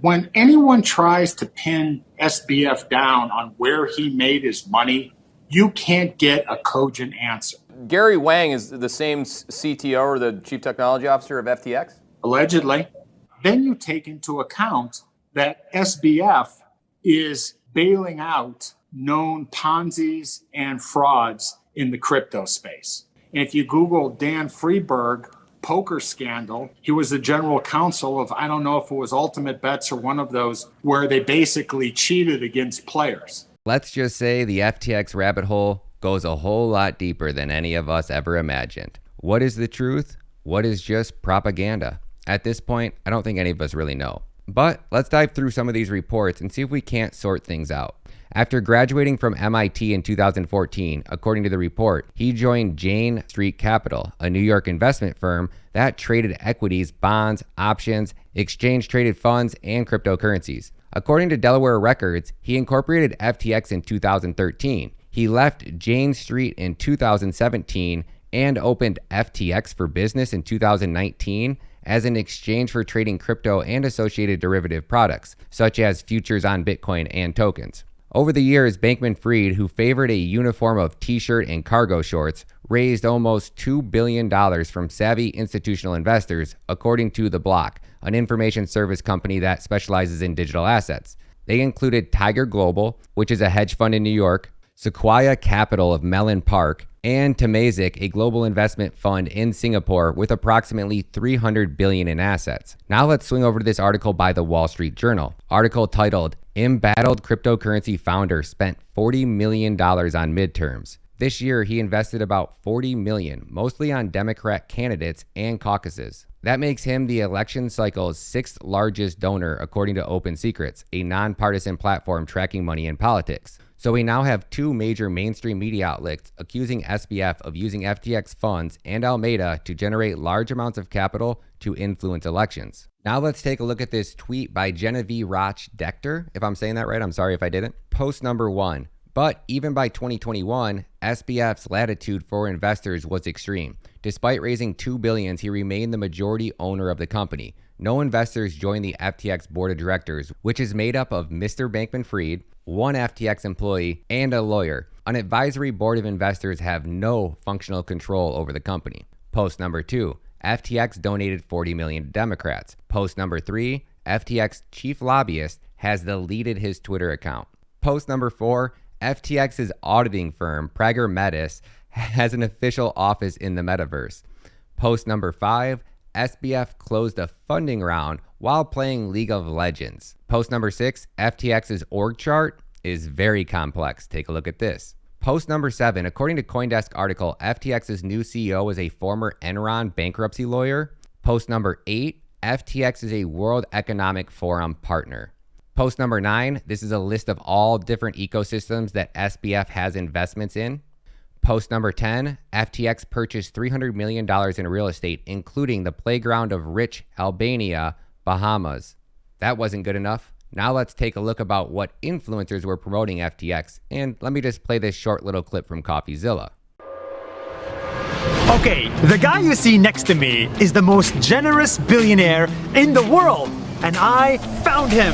When anyone tries to pin SBF down on where he made his money, you can't get a cogent answer. Gary Wang is the same CTO or the Chief Technology Officer of FTX? Allegedly. Then you take into account that SBF is bailing out known Ponzi's and frauds in the crypto space. And if you Google Dan Freeberg poker scandal, he was the general counsel of, I don't know if it was Ultimate Bets or one of those, where they basically cheated against players. Let's just say the FTX rabbit hole goes a whole lot deeper than any of us ever imagined. What is the truth? What is just propaganda? At this point, I don't think any of us really know. But let's dive through some of these reports and see if we can't sort things out. After graduating from MIT in 2014, according to the report, he joined Jane Street Capital, a New York investment firm that traded equities, bonds, options, exchange-traded funds, and cryptocurrencies. According to Delaware records, he incorporated FTX in 2013. He left Jane Street in 2017 and opened FTX for Business in 2019 as an exchange for trading crypto and associated derivative products, such as futures on Bitcoin and tokens. Over the years, Bankman-Fried, who favored a uniform of t-shirt and cargo shorts, raised almost $2 billion from savvy institutional investors, according to The Block, an information service company that specializes in digital assets. They included Tiger Global, which is a hedge fund in New York, Sequoia Capital of Mellon Park, and Temasek, a global investment fund in Singapore with approximately $300 billion in assets. Now let's swing over to this article by the Wall Street Journal. Article titled, "Embattled Cryptocurrency Founder Spent $40 Million on Midterms." This year, he invested about $40 million, mostly on Democrat candidates and caucuses. That makes him the election cycle's sixth largest donor, according to Open Secrets, a nonpartisan platform tracking money in politics. So we now have two major mainstream media outlets accusing SBF of using FTX funds and Alameda to generate large amounts of capital to influence elections. Now let's take a look at this tweet by Genevieve Roch-Dechter. If I'm saying that right, I'm sorry if I didn't. Post number 1. But even by 2021, SBF's latitude for investors was extreme. Despite raising $2 billion, he remained the majority owner of the company. No investors joined the FTX board of directors, which is made up of Mr. Bankman-Fried, one FTX employee, and a lawyer. An advisory board of investors have no functional control over the company. Post number 2, FTX donated $40 million to Democrats. Post number 3, FTX chief lobbyist has deleted his Twitter account. Post number 4, FTX's auditing firm, Prager Metis, has an official office in the metaverse. Post number 5, SBF closed a funding round while playing League of Legends. Post number 6, FTX's org chart is very complex. Take a look at this. Post number 7, according to CoinDesk article, FTX's new CEO is a former Enron bankruptcy lawyer. Post number 8, FTX is a World Economic Forum partner. Post number 9, this is a list of all different ecosystems that SBF has investments in. Post number 10, FTX purchased $300 million in real estate, including the playground of rich Albania, Bahamas. That wasn't good enough. Now let's take a look about what influencers were promoting FTX. And let me just play this short little clip from Coffeezilla. Okay, the guy you see next to me is the most generous billionaire in the world, and I found him.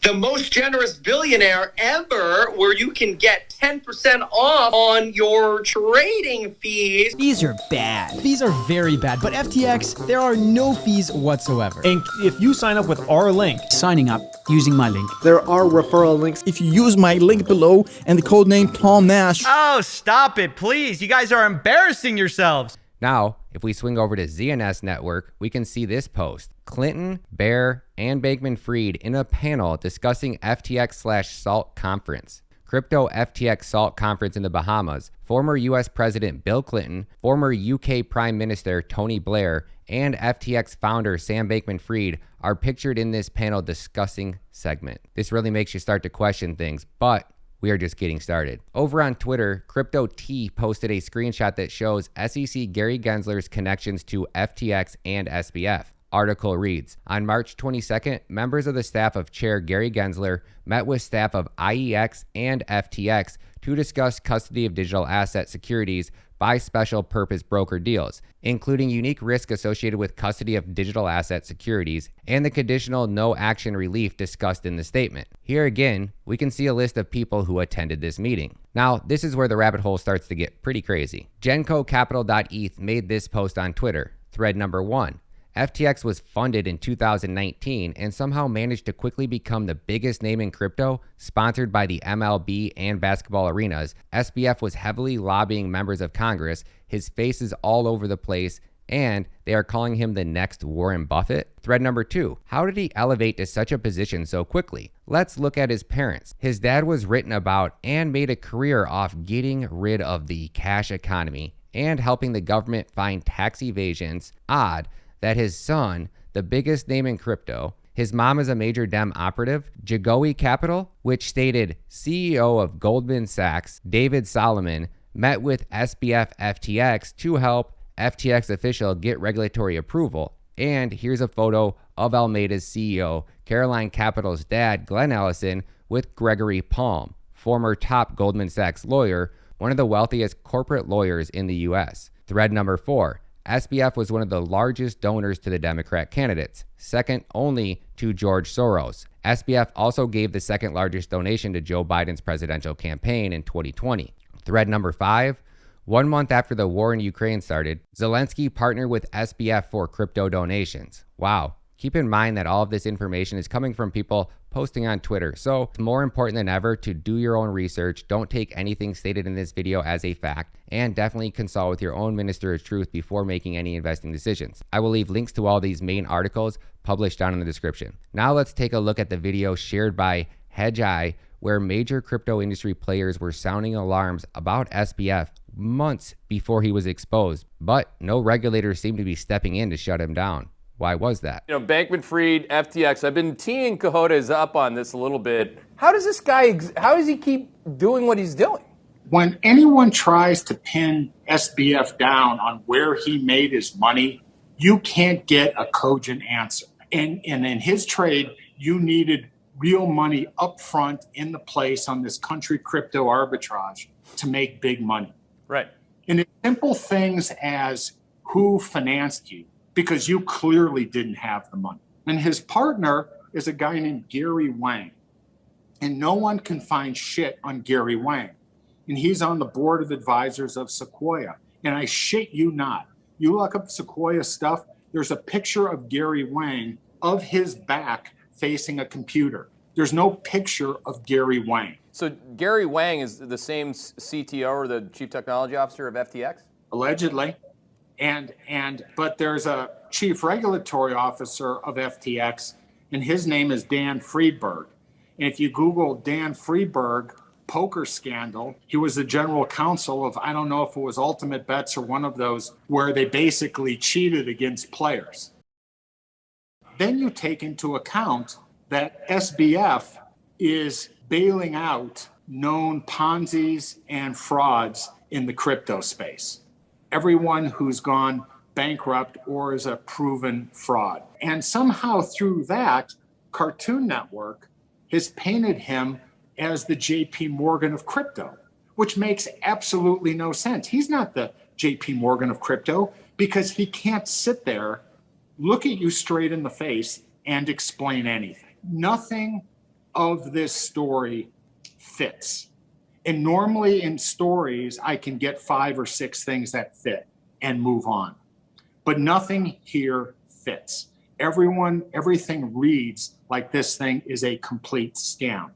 The most generous billionaire ever, where you can get 10% off on your trading fees. Fees are bad. Fees are very bad. But FTX, there are no fees whatsoever. And if you sign up with our link, Signing up using my link. There are referral links. If you use my link below and the code name Tom Nash. Oh, stop it, please. You guys are embarrassing yourselves. Now, if we swing over to ZNS Network, we can see this post. Clinton, Bear, and Bankman-Fried in a panel discussing FTX/SALT conference. Crypto FTX SALT conference in the Bahamas. Former U.S. President Bill Clinton, former UK Prime Minister Tony Blair, and FTX founder Sam Bankman-Fried are pictured in this panel discussing segment. This really makes you start to question things, but we are just getting started. Over on Twitter, Crypto T posted a screenshot that shows SEC Gary Gensler's connections to FTX and SBF. Article reads, on March 22nd, members of the staff of Chair Gary Gensler met with staff of IEX and FTX to discuss custody of digital asset securities by special purpose broker deals, including unique risk associated with custody of digital asset securities and the conditional no action relief discussed in the statement. Here again, we can see a list of people who attended this meeting. Now, this is where the rabbit hole starts to get pretty crazy. Genco Capital.eth made this post on Twitter. Thread number 1. FTX was funded in 2019 and somehow managed to quickly become the biggest name in crypto, sponsored by the MLB and basketball arenas. SBF was heavily lobbying members of Congress. His face is all over the place, and they are calling him the next Warren Buffett. Thread number 2. How did he elevate to such a position so quickly? Let's look at his parents. His dad was written about and made a career off getting rid of the cash economy and helping the government find tax evasions. Odd that his son, the biggest name in crypto, his mom is a major Dem operative, Jagoe Capital, which stated CEO of Goldman Sachs, David Solomon, met with SBF FTX to help FTX official get regulatory approval. And here's a photo of Alameda's CEO, Caroline Capital's dad, Glenn Ellison, with Gregory Palm, former top Goldman Sachs lawyer, one of the wealthiest corporate lawyers in the US. Thread number 4. SBF was one of the largest donors to the Democrat candidates, second only to George Soros. SBF also gave the second largest donation to Joe Biden's presidential campaign in 2020. Thread number 5. 1 month after the war in Ukraine started, Zelensky partnered with SBF for crypto donations. Wow. Keep in mind that all of this information is coming from people posting on Twitter, so it's more important than ever to do your own research. Don't take anything stated in this video as a fact, and definitely consult with your own minister of truth before making any investing decisions. I will leave links to all these main articles published down in the description. Now let's take a look at the video shared by Hedgeye, where major crypto industry players were sounding alarms about SBF months before he was exposed, but no regulators seem to be stepping in to shut him down. Why was that? You know, Bankman-Fried, FTX, I've been teeing Cohodes up on this a little bit. How does this guy, how does he keep doing what he's doing? When anyone tries to pin SBF down on where he made his money, you can't get a cogent answer. And in his trade, you needed real money up front in the place on this country crypto arbitrage to make big money. Right. And it's simple things as who financed you, because you clearly didn't have the money. And his partner is a guy named Gary Wang. And no one can find shit on Gary Wang. And he's on the board of advisors of Sequoia. And I shit you not. You look up Sequoia stuff, there's a picture of Gary Wang of his back facing a computer. There's no picture of Gary Wang. So Gary Wang is the same CTO or the Chief Technology Officer of FTX? Allegedly. But there's a chief regulatory officer of FTX, and his name is Dan Friedberg. And if you Google Dan Friedberg poker scandal, he was the general counsel of, I don't know if it was Ultimate Bets or one of those, where they basically cheated against players. Then you take into account that SBF is bailing out known Ponzi's and frauds in the crypto space. Everyone who's gone bankrupt or is a proven fraud. And somehow through that, Cartoon Network has painted him as the JP Morgan of crypto, which makes absolutely no sense. He's not the JP Morgan of crypto because he can't sit there, look at you straight in the face and explain anything. Nothing of this story fits. And normally in stories, I can get 5 or 6 things that fit and move on. But nothing here fits. Everything reads like this thing is a complete scam.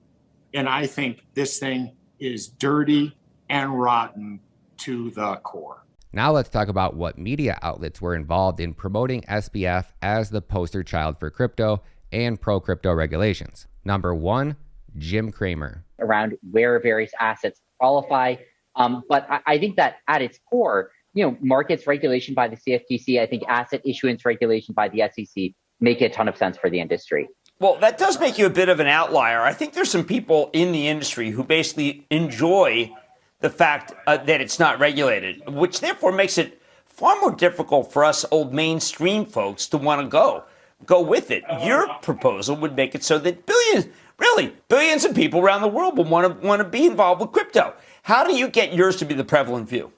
And I think this thing is dirty and rotten to the core. Now let's talk about what media outlets were involved in promoting SBF as the poster child for crypto and pro-crypto regulations. Number 1, Jim Cramer. Around where various assets qualify. But I think that at its core, markets regulation by the CFTC, I think asset issuance regulation by the SEC make a ton of sense for the industry. Well, that does make you a bit of an outlier. I think there's some people in the industry who basically enjoy the fact that it's not regulated, which therefore makes it far more difficult for us old mainstream folks to want to go with it. Your proposal would make it so that billions of people around the world will want to be involved with crypto. How do you get yours to be the prevalent view?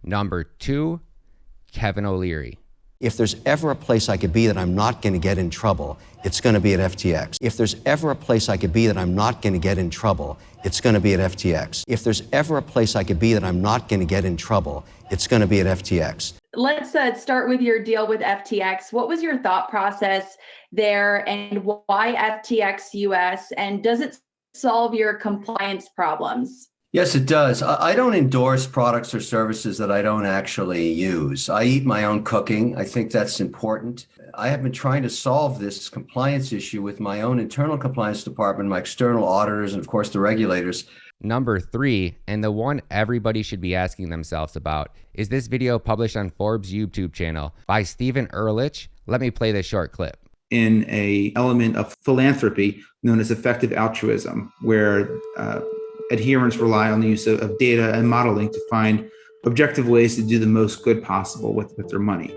Number 2, Kevin O'Leary. If there's ever a place I could be that I'm not going to get in trouble, it's going to be at FTX. If there's ever a place I could be that I'm not going to get in trouble, it's going to be at FTX. If there's ever a place I could be that I'm not going to get in trouble, it's going to be at FTX. Let's start with your deal with FTX. What was your thought process there, and why FTX US? And does it solve your compliance problems? Yes, it does. I don't endorse products or services that I don't actually use. I eat my own cooking. I think that's important. I have been trying to solve this compliance issue with my own internal compliance department, my external auditors, and of course the regulators. Number 3, and the one everybody should be asking themselves about, is this video published on Forbes' YouTube channel by Stephen Erlich. Let me play this short clip. In an element of philanthropy known as effective altruism, where adherents rely on the use of data and modeling to find objective ways to do the most good possible with their money.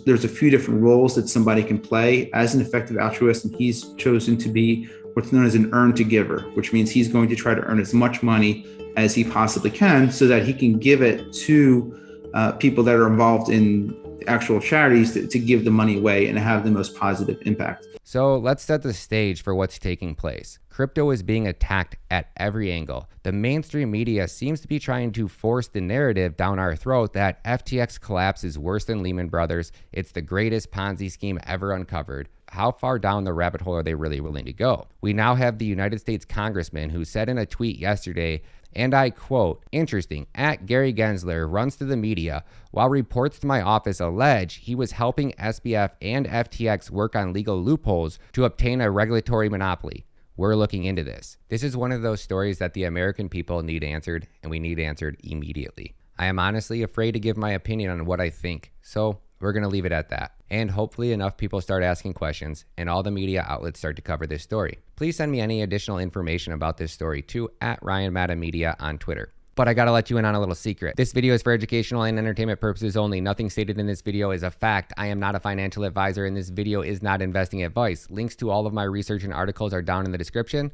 There's a few different roles that somebody can play as an effective altruist, and he's chosen to be what's known as an earn to giver, which means he's going to try to earn as much money as he possibly can so that he can give it to people that are involved in actual charities to give the money away and have the most positive impact. So let's set the stage for what's taking place. Crypto is being attacked at every angle. The mainstream media seems to be trying to force the narrative down our throat that FTX collapse is worse than Lehman Brothers. It's the greatest Ponzi scheme ever uncovered. How far down the rabbit hole are they really willing to go? We now have the United States Congressman who said in a tweet yesterday, and I quote, "Interesting, at Gary Gensler runs to the media while reports to my office allege he was helping SBF and FTX work on legal loopholes to obtain a regulatory monopoly. We're looking into this." This is one of those stories that the American people need answered, and we need answered immediately. I am honestly afraid to give my opinion on what I think, so we're going to leave it at that. And hopefully enough people start asking questions and all the media outlets start to cover this story. Please send me any additional information about this story to @RyanMattaMedia on Twitter. But I gotta let you in on a little secret. This video is for educational and entertainment purposes only. Nothing stated in this video is a fact. I am not a financial advisor, and this video is not investing advice. Links to all of my research and articles are down in the description.